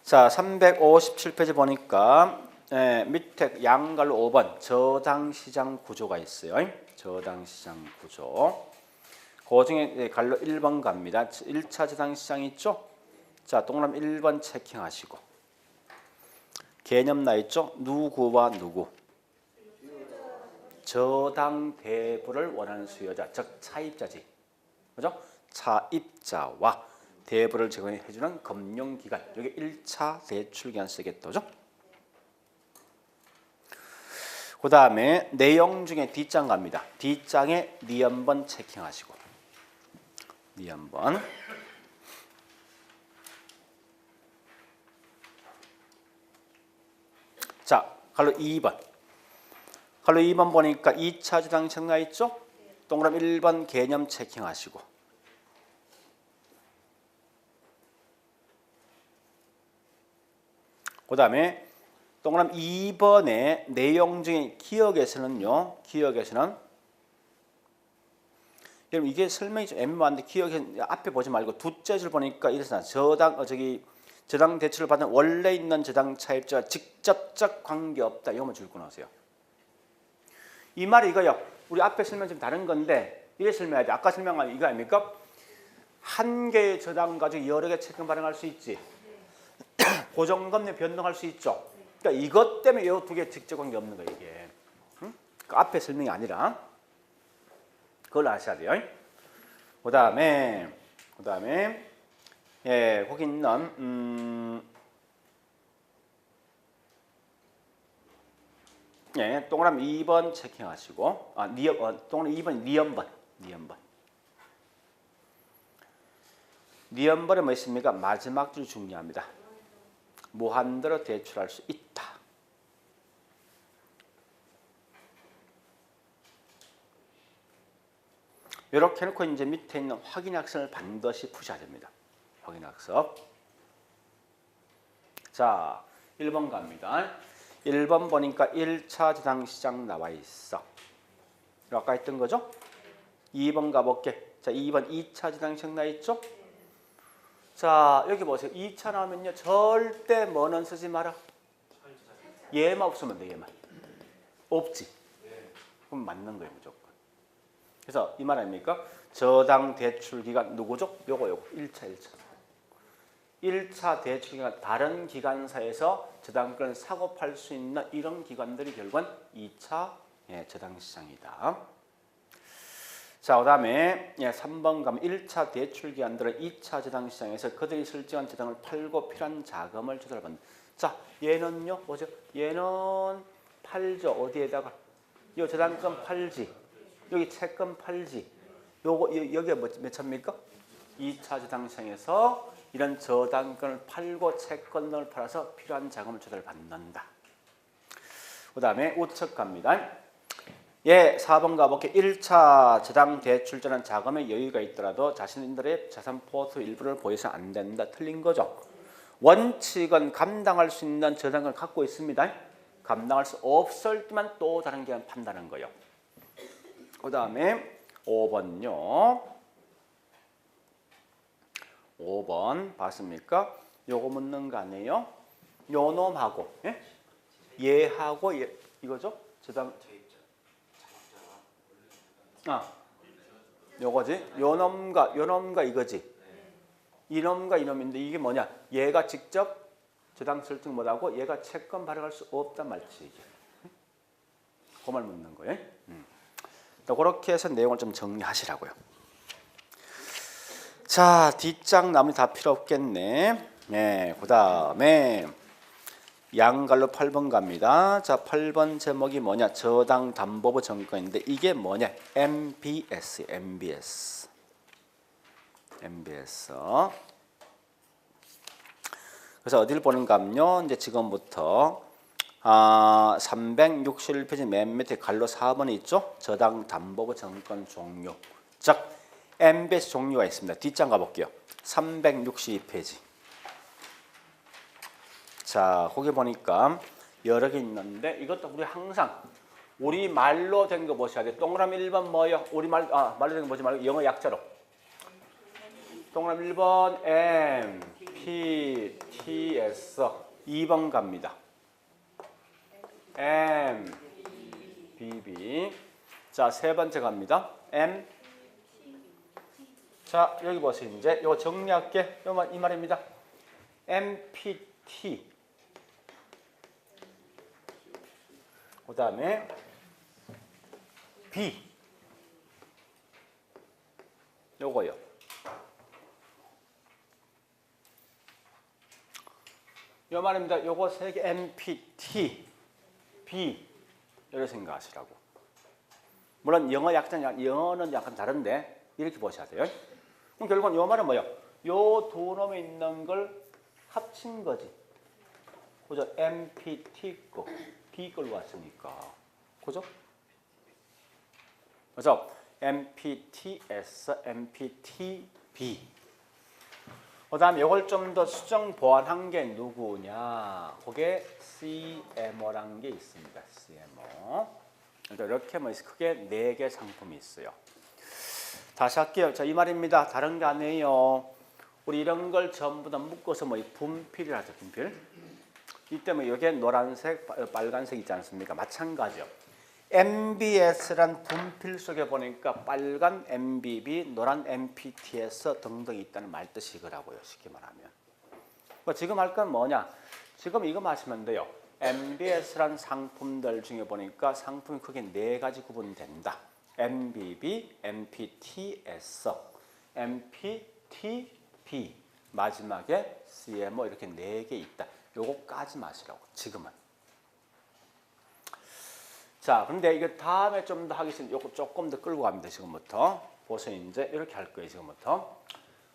S1: 자, 357페이지 보니까 밑에 양갈로 5번 저당시장 구조가 있어요. 저당시장 구조. 그 중에 갈로 1번 갑니다. 1차 저당시장 있죠? 자, 동그라미 1번 체킹하시고. 개념 나 있죠? 누구와 누구? 저당 대부를 원하는 수요자, 즉 차입자지. 그죠? 차입자와 대부를 제공해주는 금융기관. 여기 1차 대출기간 쓰겠다죠? 그 다음에 내용 중에 뒷장 갑니다. 뒷장에 니은번 체킹하시고. 니은번. 자, 갈로 2번. 갈로 2번 보니까 2차 저당 청가 있죠? 동그라미 1번 개념 체킹하시고. 그 다음에 동그라미 2번의 내용 중에 기억에서는요. 기억에서는 여러분 이게 설명이 좀 애매한데 기억에 앞에 보지 말고 두째 줄 보니까 이래서 저당 대출을 받은 원래 있는 저당 차입자와 직접적 관계 없다. 이거만 줄 거나세요. 이 말이 이거요. 우리 앞에 설명 좀 다른 건데 이래 설명해야 돼. 아까 설명한 이거 아닙니까? 한 개의 저당 가지고 여러 개 채권 발행할 수 있지. 고정금리 변동할 수 있죠. 그러니까 이것 때문에 이 두 개 직접 관계 없는 거예요. 이게. 응? 그 앞에 설명이 아니라 그걸 아셔야 돼요. 그 다음에 거기 있는 동그라미 2번 체킹하시고 동그라미 2번 니은번에 뭐 있습니까? 마지막 줄 중요합니다. 무한대로 대출할 수 있다. 이렇게 해놓고 이제 밑에 있는 확인학습을 반드시 푸셔야 됩니다. 확인학습. 자, 1번 갑니다. 1번 보니까 1차 저당시장 나와 있어. 아까 했던 거죠? 2번 가볼게. 자, 2번 2차 저당시장 나와 있죠? 자, 여기 보세요. 2차 나오면요. 절대 뭐는 쓰지 마라. 얘만 없으면 돼, 얘만. 없지. 그럼 맞는 거예요, 무조건. 그래서 이 말 아닙니까? 저당 대출 기간 누구죠? 요거 1차. 1차 대출 기간 다른 기관사에서 저당권을 사고 팔 수 있는 이런 기관들이 결국은 2차 저당 시장이다. 자, 그다음에 3번 가면 1차 대출 기관들은 2차 저당 시장에서 그들이 설정한 저당을 팔고 필요한 자금을 조달받는. 자, 얘는요, 뭐죠? 얘는 팔죠. 어디에다가? 요 저당권 팔지. 여기 채권 팔지. 요거 여기가 몇 차입니까? 2차 저당 시장에서 이런 저당권을 팔고 채권을 팔아서 필요한 자금을 조달받는다. 그다음에 우측 갑니다. 예, 4번 가볼게요. 1차 저당 대출자는 자금의 여유가 있더라도 자신들의 자산 포트 일부를 보여서는 안 된다. 틀린 거죠. 원칙은 감당할 수 있는 저당을 갖고 있습니다. 감당할 수 없을 때만 또 다른 기관 판다는 거예요. 그 다음에 5번요. 5번 봤습니까? 요거 묻는 거 아니에요? 요 놈하고 얘하고 이거죠? 저당 요거지? 요 놈과 이거지. 이놈과 이놈인데 이게 뭐냐? 얘가 직접 저당 설정 못하고 얘가 채권 발행할 수 없단 말이지 이게. 그 말 묻는 거예요. 그렇게 해서 내용을 좀 정리하시라고요. 자, 뒷장 나머지 다 필요 없겠네. 네, 그 다음에 양갈로 8번 갑니다. 자, 8번 제목이 뭐냐? 저당 담보부 정권인데 이게 뭐냐? MBS. 그래서 어디를 보는가 하면요. 이제 지금부터 361페이지 맨 밑에 갈로 4번이 있죠? 저당 담보부 정권 종류. 즉 MBS 종류가 있습니다. 뒷장 가볼게요. 362페이지. 자, 거기 보니까 여러 개 있는데 이것도 우리 항상 우리 말로 된 거 보셔야 돼. 동그라미 1번 뭐예요? 우리 말로 된 거 보지 말고 영어 약자로. 동그라미 1번 M, P, T, S. 2번 갑니다. M, B, B. 자, 세 번째 갑니다. M. 자, 여기 보세요. 이제 이거 정리할게. 이 말입니다. MPT. 그 다음에 B. 요거요. 요 말입니다. 요거 세 개 MPT, B. 이렇게 생각하시라고. 물론 영어 약자는 영어는 약간 다른데 이렇게 보셔야 돼요. 그럼 결국은 요 말은 뭐예요? 요 두 놈이 있는 걸 합친 거지. 그죠? MPT 거, B 걸로 왔으니까. 그죠? 그래서 MPTS, MPTB. 그 다음에 이걸 좀 더 수정 보완한 게 누구냐? 그게 CMO라는 게 있습니다. CMO. 이렇게 크게 4개 상품이 있어요. 다시 할게요. 자, 이 말입니다. 다른 게 아니에요. 우리 이런 걸 전부 다 묶어서 분필을 하죠. 분필. 이때 여기에 노란색, 빨간색 있지 않습니까? 마찬가지요. MBS란 분필 속에 보니까 빨간 MBB, 노란 MPTS 등등이 있다는 말뜻이거라고요. 쉽게 말하면. 지금 할 건 뭐냐? 지금 이거 마시면 돼요. MBS란 상품들 중에 보니까 상품이 크게 4가지 구분된다. MBB, MPTS, MPTB, 마지막에 CMO 이렇게 4개 있다. 요거까지 마시라고 지금은. 자, 그런데 이거 다음에 좀 더 하기 전에 요거 조금 더 끌고 갑니다. 지금부터 보세요. 이제 이렇게 할 거예요. 지금부터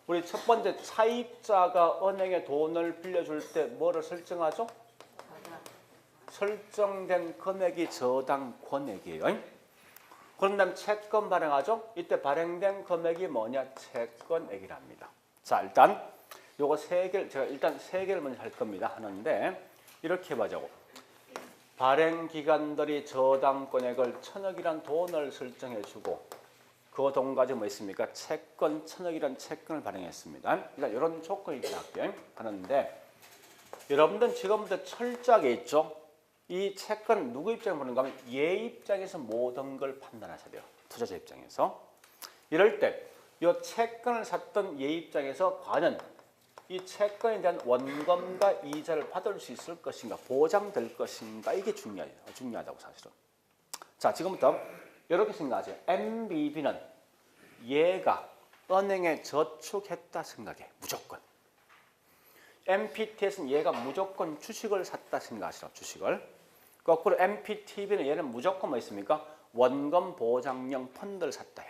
S1: 우리 첫 번째 차입자가 은행에 돈을 빌려줄 때 뭐를 설정하죠? 설정된 금액이 저당 권액이에요. 그런 다음 채권 발행하죠? 이때 발행된 금액이 뭐냐? 채권액이랍니다. 자, 일단 요거 3개를 제가 일단 3개를 먼저 할 겁니다. 하는데 이렇게 해보자고. 발행 기관들이 저당권액을 1000억이란 돈을 설정해주고 그 돈 가지고 뭐 있습니까? 채권 1000억이란 채권을 발행했습니다. 일단 이런 조건이 있다 하는데 여러분들은 지금부터 철저하게 있죠. 이 채권 누구 입장에 보는가 하면 얘 입장에서 모든 걸 판단하셔야 돼요. 투자자 입장에서. 이럴 때 이 채권을 샀던 얘 입장에서 과연 이 채권에 대한 원금과 이자를 받을 수 있을 것인가, 보장될 것인가, 이게 중요하다고 사실은. 자, 지금부터 이렇게 생각하세요. MBB는 얘가 은행에 저축했다 생각해. 무조건. MPTS는 얘가 무조건 주식을 샀다 생각하시라. 주식을. 거꾸로 MPTB는 얘는 무조건 뭐 있습니까? 원금 보장형 펀드를 샀다 해.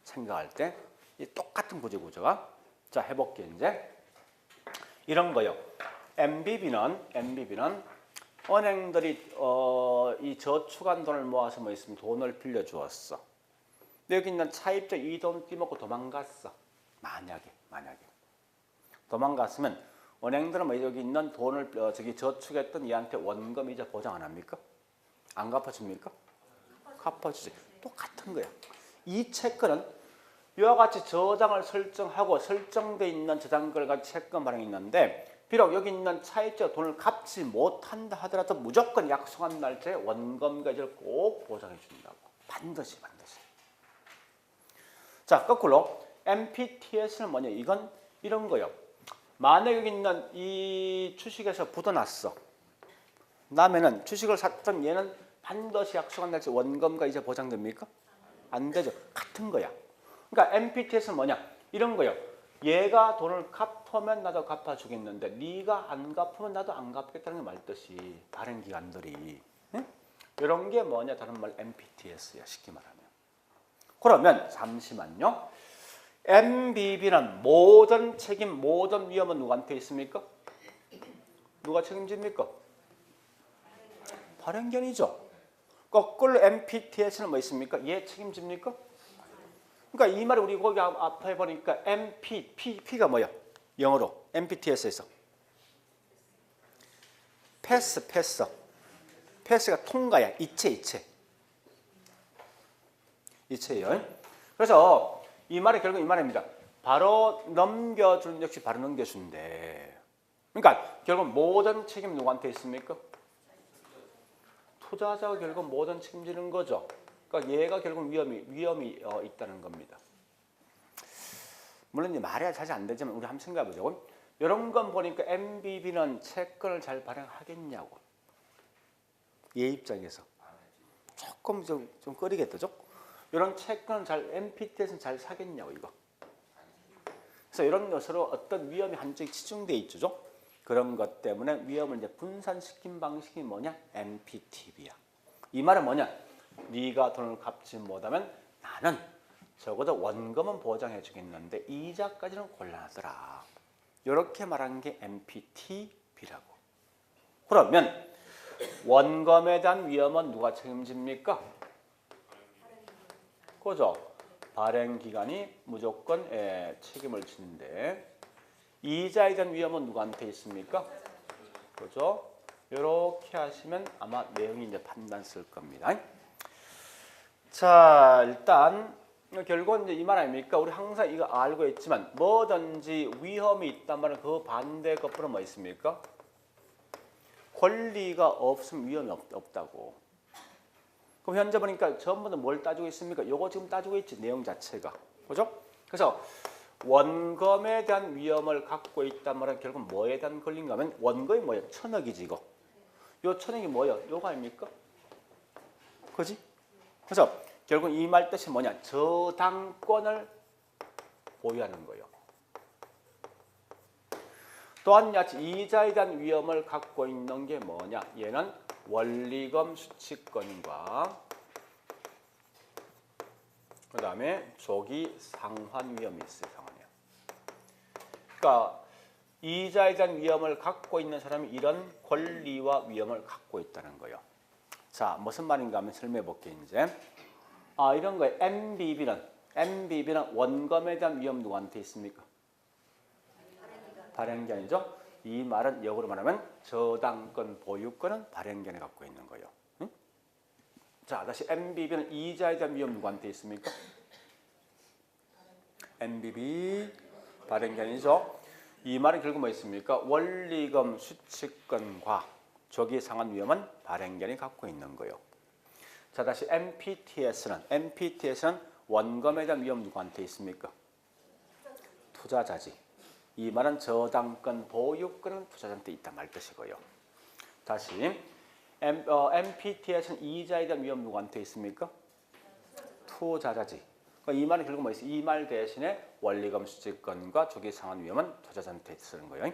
S1: 생각할 때 이 똑같은 구조가. 자, 해볼게요. 이제 이런 거요. MBB는 은행들이 이 저축한 돈을 모아서 뭐 있으면 돈을 빌려주었어. 근데 여기 있는 차입자 이 돈 떼먹고 도망갔어. 만약에 도망갔으면 은행들은 뭐 여기 있는 돈을 저축했던 얘한테 원금 이자 보장 안 합니까? 안 갚아줍니까? 갚아주지. 똑같은 거야. 이 채권은 이와 같이 저장을 설정하고 설정돼 있는 저장권을 가지고 채권 발행이 있는데 비록 여기 있는 차입자가 돈을 갚지 못한다 하더라도 무조건 약속한 날짜에 원금과 이자를 꼭 보장해 준다고. 반드시. 자, 거꾸로 MPTS는 뭐냐? 이건 이런 거요. 만약 여기 있는 이 주식에서 묻어났어. 그다음에는 주식을 샀던 얘는 반드시 약속한 날짜에 원금과 이자 보장됩니까? 안 되죠. 같은 거야. 그러니까 MPTS는 뭐냐? 이런 거요. 얘가 돈을 갚으면 나도 갚아주겠는데 네가 안 갚으면 나도 안 갚겠다는 게 말뜻이 다른 기관들이. 응? 이런 게 뭐냐? 다른 말 MPTS야. 쉽게 말하면. 그러면 잠시만요. MBB는 모든 책임, 모든 위험은 누구한테 있습니까? 누가 책임집니까? 발행견이죠. 거꾸로 MPTS는 뭐 있습니까? 얘 책임집니까? 그러니까 이 말이 우리 거기 앞에 보니까 P가 뭐야? 영어로 MPTS에서 패스가 통과야. 이체예요. 그래서 이 말이 결국 이 말입니다. 바로 넘겨주는 역시 바로 넘겨준대. 그러니까 결국 모든 책임 누구한테 있습니까? 투자자가 결국 모든 책임지는 거죠. 그러니까 얘가 결국 위험이 있다는 겁니다. 물론 이제 말해야 사실 안 되지만 우리 한번 생각해 보자고. 이런 건 보니까 MBB는 채권을 잘 발행하겠냐고. 얘 입장에서 조금 좀 꺼리겠죠. 이런 채권은 MPTS는 잘 사겠냐고 이거. 그래서 이런 것으로 어떤 위험이 한쪽에 치중돼 있죠. 그런 것 때문에 위험을 이제 분산시킨 방식이 뭐냐? MPTB야. 이 말은 뭐냐? 네가 돈을 갚지 못하면 나는 적어도 원금은 보장해 주겠는데 이자까지는 곤란하더라. 이렇게 말한 게 MPTB라고. 그러면 원금에 대한 위험은 누가 책임집니까? 그죠? 발행기관이 무조건 책임을 지는데 이자에 대한 위험은 누구한테 있습니까? 그죠? 이렇게 하시면 아마 내용이 이제 판단 쓸 겁니다. 자, 일단 결국은 이제 이 말 아닙니까? 우리 항상 이거 알고 있지만 뭐든지 위험이 있단 말은 그 반대 거꾸로 뭐 있습니까? 권리가 없으면 위험이 없다고. 그럼 현재 보니까 전부 다 뭘 따지고 있습니까? 요거 지금 따지고 있지, 내용 자체가. 그죠? 그래서 원금에 대한 위험을 갖고 있단 말은 결국 뭐에 대한 권리인가 하면 원금이 뭐예요? 1,000억이지 이거. 요 1,000억이 뭐예요? 요거 아닙니까? 그지? 그래서 결국 이 말 뜻이 뭐냐? 저당권을 보유하는 거예요. 또한 이자에 대한 위험을 갖고 있는 게 뭐냐? 얘는 원리금 수취권과 그 다음에 조기 상환 위험이 있어요. 상환이요. 그러니까 이자에 대한 위험을 갖고 있는 사람이 이런 권리와 위험을 갖고 있다는 거예요. 자, 무슨 말인가 하면 설명해 볼게요. 이제 이런 거예요. MBB는 원금에 대한 위험 누구한테 있습니까? 발행기관이죠. 이 말은 역으로 말하면 저당권 보유권은 발행기관이 갖고 있는 거예요. 응? 자, 다시 MBB는 이자에 대한 위험 누구한테 있습니까? MBB 발행기관이죠. 이 말은 결국 뭐 있습니까? 원리금 수취권과 조기 상환 위험은 발행견이 갖고 있는 거예요. 자, 다시 MPTS는 원금에 대한 위험 누구한테 있습니까? 투자자지. 이 말은 저당권 보유권은 투자자한테 있다 말 뜻이고요. 다시 MPTS는 이자에 대한 위험 누구한테 있습니까? 투자자지. 이 말은 결국 뭐 있어? 이 말 대신에 원리금 수취권과 조기 상환 위험은 투자자한테 쓰는 거예요.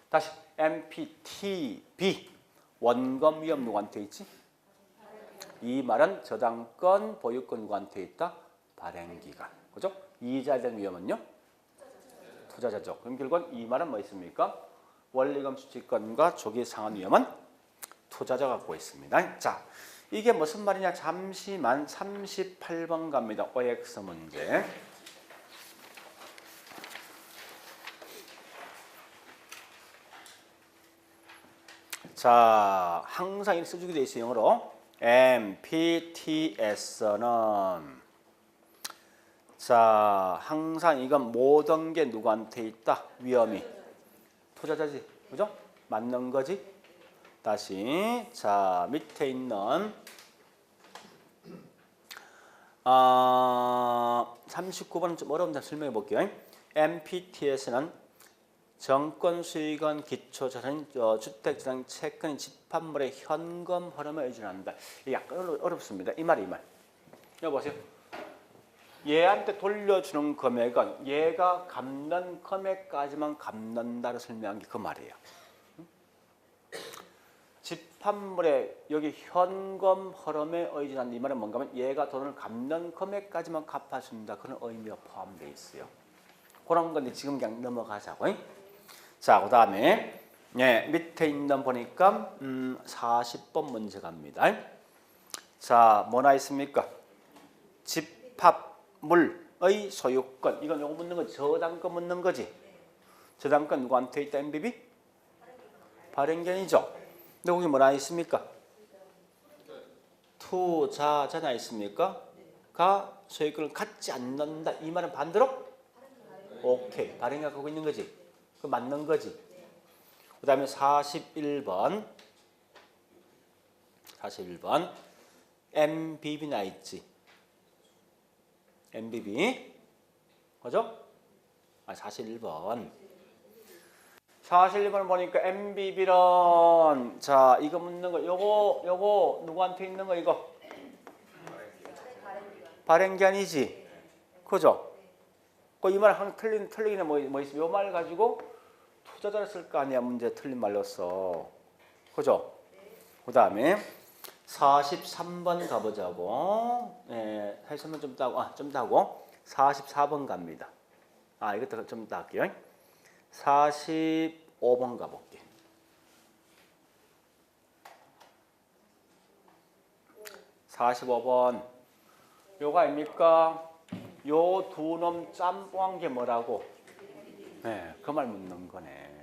S1: 다시 MPTB 원금 위험 누구한테 있지? 이 말은 저당권 보유권 누구한테 있다? 발행기관. 그죠? 이자에 대한 위험은요? 투자자죠. 그럼 결국은 이 말은 뭐 있습니까? 원리금 수취권과 조기 상환 위험은 투자자가 갖고 있습니다. 자, 이게 무슨 말이냐? 잠시만 38번 갑니다. OX 문제. 자, 항상 이렇게 써주게 돼 있어요. 영어로. MPTS는 자, 항상 이건 모든 게 누구한테 있다? 위험이. 투자자지. 그죠? 맞는 거지? 다시. 자, 밑에 있는 39번은 좀 어려운데 설명해 볼게요. MPTS는 정권 수익은 기초자산, 주택자산, 채권, 집합물의 현금 흐름에 의존한다. 이게 약간 어렵습니다. 이 말. 여기 보세요. 얘한테 돌려주는 금액은 얘가 갚는 금액까지만 갚는다를 설명한 게 그 말이에요. 집합물의 여기 현금 흐름에 의존한다. 이 말은 뭔가 하면 얘가 돈을 갚는 금액까지만 갚아준다. 그런 의미가 포함되어 있어요. 그런 건데 지금 그냥 넘어가자고. 자, 그 다음에 밑에 있는 보니까 40번 문제 갑니다. 자, 뭐나 있습니까? 집합물의 소유권. 이건 요거 묻는 거 저당권 묻는 거지. 저당권 누구한테 있다? MBB? 발행견이죠. 근데 거기 뭐나 있습니까? 투자자나 있습니까? 가 소유권을 갖지 않는다. 이 말은 반대로? 오케이. 발행가 갖고 있는 거지. 그 맞는 거지. 그 다음에 41번 MBB나 있지. MBB 그죠? 41번 41번 보니까 MBB는 자 이거 묻는 거 요거 누구한테 있는 거 이거? 발행기한이지. 그죠? 이 말 항상 틀리기는 뭐 있으면 요 말 가지고 투자자를 쓸 거 아니야. 문제 틀린 말로써. 그죠? 그 다음에 43번 가보자고. 43번 좀 따고 44번 갑니다. 이것도 좀 더 할게요. 45번 가볼게. 45번 요거 아닙니까? 요 두 놈 짬뽕한 게 뭐라고? 그 말 묻는 거네.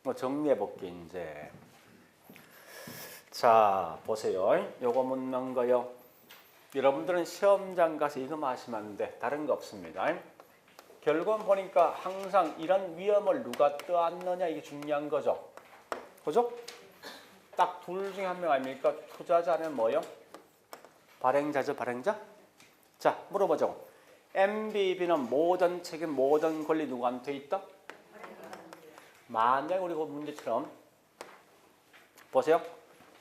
S1: 뭐 정리해 볼게 이제. 자, 보세요. 요거 묻는 거요. 여러분들은 시험장 가서 이거만 하시면 안 돼. 다른 거 없습니다. 결국은 보니까 항상 이런 위험을 누가 떠안느냐 이게 중요한 거죠. 그죠? 딱 둘 중에 한 명 아닙니까? 투자자는 뭐요? 발행자죠, 발행자? 자, 물어보자고. MBB는 모든 책임, 모든 권리 누구한테 있다? 만약 우리 그 문제처럼 보세요.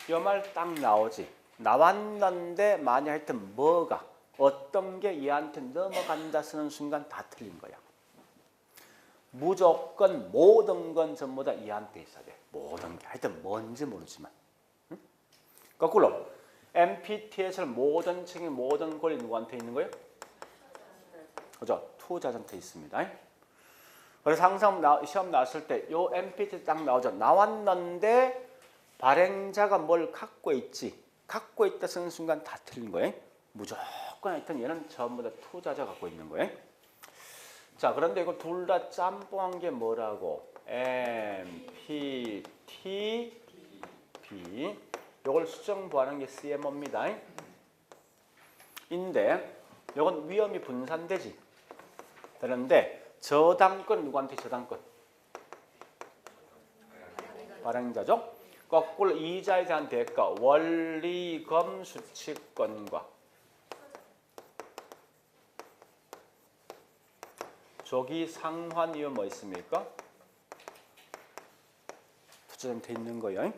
S1: 이 말 딱 나오지. 나왔는데 만약 하여튼 뭐가 어떤 게 얘한테 넘어간다 쓰는 순간 다 틀린 거야. 무조건 모든 건 전부 다 얘한테 있어야 돼. 모든 게 하여튼 뭔지 모르지만. 응? 거꾸로 MPT에서 모든 책임, 모든 권리 누구한테 있는 거예요? 그죠? 투자자한테 있습니다. 그래서 항상 시험 나왔을 때 요 MPT 딱 나오죠. 나왔는데 발행자가 뭘 갖고 있지? 갖고 있다 쓰는 순간 다 틀린 거예요. 무조건 하여튼 얘는 전부 다 투자자 갖고 있는 거예요. 자, 그런데 이거 둘 다 짬뽕한 게 뭐라고? MPTB. 요걸 수정부하는 게 CMO입니다. 인데 요건 위험이 분산되지. 그런데 저당권 누구한테 저당권? 발행자죠. 거꾸로 이자에 대한 대가 원리금 수취권과 조기 상환이면 뭐 있습니까? 투자점 돼 있는 거예요.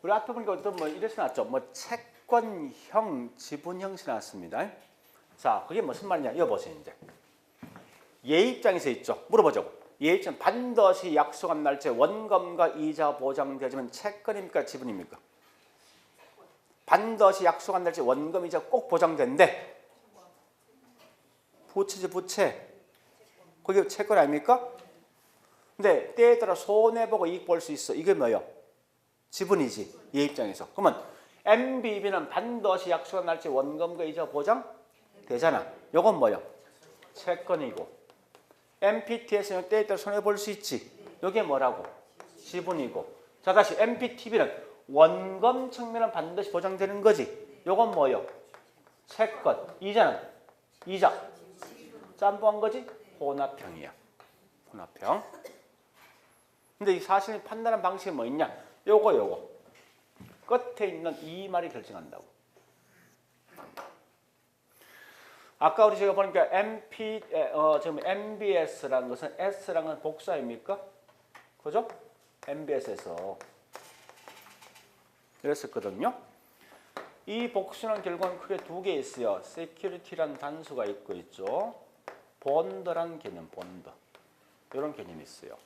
S1: 우리 앞에 보니까 어떤 뭐 이래서 나왔죠. 뭐 채권형, 지분형이 나왔습니다. 자, 그게 무슨 말이냐? 이거 보세요, 이제. 얘 입장에서 있죠. 물어보자고. 얘 입장 반드시 약속한 날짜에 원금과 이자 보장되어지면 채권입니까? 지분입니까? 반드시 약속한 날짜에 원금, 이자 꼭 보장된대. 부채지, 부채. 그게 채권 아닙니까? 근데 때에 따라 손해보고 이익 볼 수 있어. 이게 뭐예요? 지분이지. 얘 입장에서. 그러면 MBB는 반드시 약속한 날짜에 원금과 이자 보장 되잖아. 요건 뭐예요? 채권이고. MPTS는 때에 따라 손해볼 수 있지. 이게 뭐라고? 지분이고. 자, 다시 MPTB는 원금 측면은 반드시 보장되는 거지. 요건 뭐예요? 채권. 이자는? 이자. 짬뽕한 거지? 혼합형이야. 혼합형. 근데 이 사실 판단하는 방식이 뭐 있냐? 요거. 끝에 있는 이 말이 결정한다고. 아까 우리 제가 보니까 지금 MBS라는 것은 S라는 건 복사입니까? 그죠? MBS에서 이랬었거든요. 이 복수는 결국은 크게 두 개 있어요. security라는 단수가 있죠. 본드라는 개념, 본드. 이런 개념이 있어요.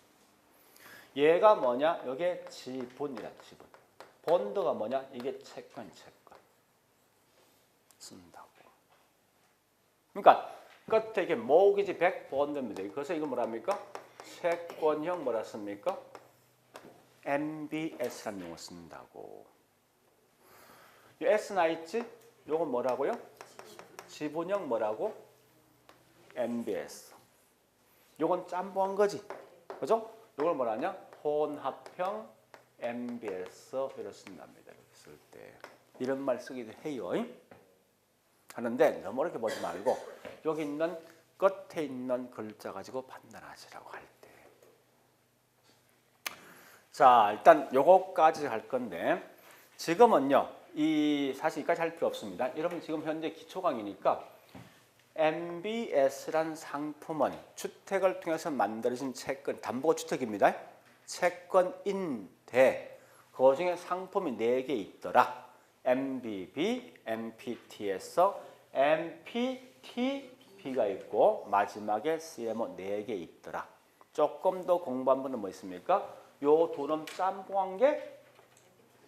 S1: 얘가 뭐냐? 이게 지분이라, 지분. 본드가 뭐냐? 이게 채권. 쓴다고. 그러니까 끝에 이게 모기지 100본드입니다. 그래서 이거 뭐랍니까? 채권형 뭐라 씁니까? MBS라는 용어 쓴다고. 이 S 나 있지? 요건 뭐라고요? 지분형 뭐라고? MBS. 요건 짬뽕한 거지. 그죠? 요걸 뭐라냐? 혼합형 MBS 이렇게 쓴답니다. 이렇게 쓸 때. 이런 말 쓰기도 해요. 하는데 너무 어렵게 보지 말고 여기 있는 끝에 있는 글자 가지고 판단하시라고 할 때. 자, 일단 요거까지 할 건데 지금은요. 사실 이까지 할 필요 없습니다. 여러분 지금 현재 기초 강의니까 MBS란 상품은 주택을 통해서 만들어진 채권, 담보주택입니다. 채권인데 그 중에 상품이 4개 있더라. MBB, MPT에서 MPTB가 있고 마지막에 CMO 4개 있더라. 조금 더 공부한 분은 뭐 있습니까? 요 둘은 짬뽕한 게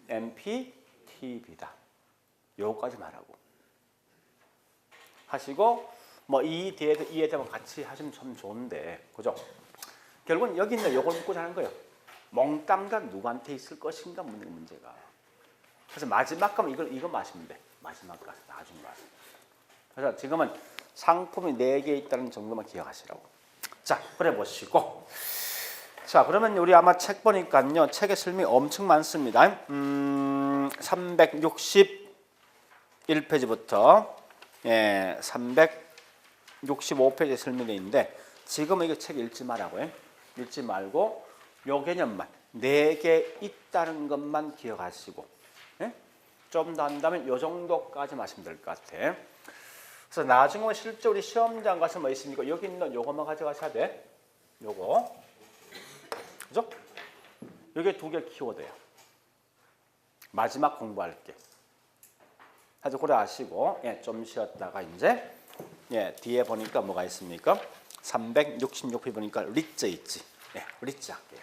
S1: MPTB다. 요거까지 말하고 하시고 뭐 이 뒤에 대한 같이 하시면 참 좋은데 그죠? 결국은 여기 있는 요걸 묻고자 하는 거예요. 몽땅 누구한테 있을 것인가 묻는 문제가. 그래서 마지막 가면 이거 마시면 돼. 마지막 가서 나중에 마시면. 그래서 지금은 상품이 4개 있다는 정도만 기억하시라고. 자, 그래 보시고. 자, 그러면 우리 아마 책 보니까요. 책의 설명이 엄청 많습니다. 361페이지부터 365페이지에 설명되어 있는데 지금은 이거 책 읽지 말라고요. 읽지 말고 요 개념만 4개 있다는 것만 기억하시고 좀 더 한다면 요 정도까지 마시면 될 것 같아. 그래서 나중에 실제 우리 시험장 가서 뭐 있습니까? 여기 있는 요거만 가져가셔야 돼. 요거. 그죠? 요게 2개 키워드예요. 마지막 공부할 게. 아주 그래 아시고 좀 쉬었다가 이제 뒤에 보니까 뭐가 있습니까? 366페이지 보니까 리츠 있지. 리츠 할게요.